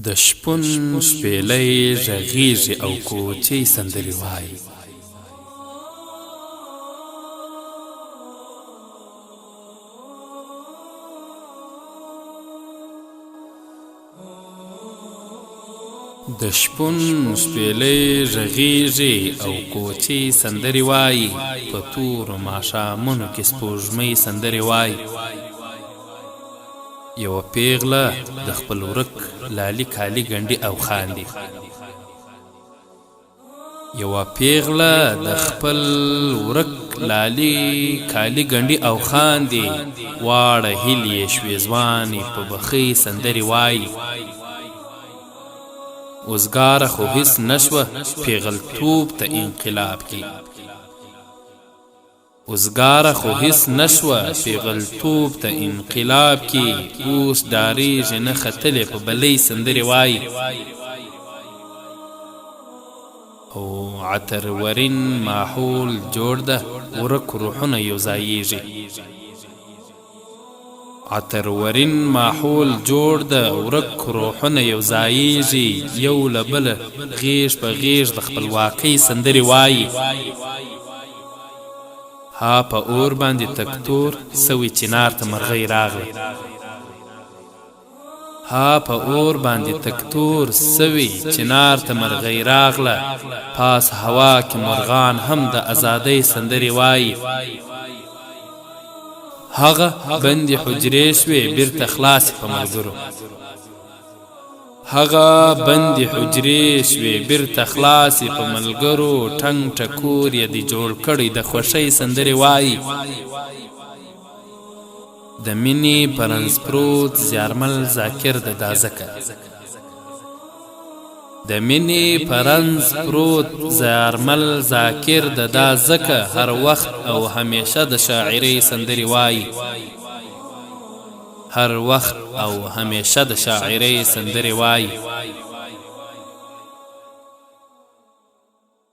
د شپون شپېلۍ غږیږي او کوچۍ سندرې وایي. د شپون شپېلۍ غږیږي او کوچۍ سندرې وایي، په تورو ماښامونو کې سپوږمۍ سندرې وایي. یوه پیغله د خپل ورک لالي کالي ګنډي او خاندي. یوه پیغله د خپل ورک لالي کالي ګنډي او خاندي، واړه هیلې یې شوې ځوانې په بخۍ سندرې وایي. اوزګاره خو هیڅ نشوه پیغلتوب ته انقلاب کی، اوزګاره خو هیڅ نشوه پیغلتوب ته انقلاب کی. اوس ډارېږي نه ختلې په بلۍ سندرې وایي. او عطر ورین ماحول جوړ ده، ورک روحونه یو ځایېږي. عطر ورین ماحول جوړ ده، ورک روحونه یو ځایېږي. یو له بله غیږ په غیږ د خپلواکۍ سندرې وایي. ها په اور باندې تکتور سوی چنار ته مرغۍ راغله، ها په اور باندې تکتور سوی چنار ته مرغۍ راغله. پاس هوا کې مرغان هم د ازادۍ سندرې وایي. هغه بندې حجرې شوې بیرته خلاصې په ملګرو، هغه بندې حجرې شوې بیرته خلاصې په ملګرو. ټنګ ټکور یې د جوړ کړی د خوښۍ سندرې وایي. د مینې پرنس پروت زیارمل ذاکر د دا ځکه، د مینې پرنس پروت زیارمل ذاکر د دا ځکه، هر وخت او همیشه د شاعرۍ سندرې وایي. هر وخت او همیشه د شاعرۍ سندرې وایي.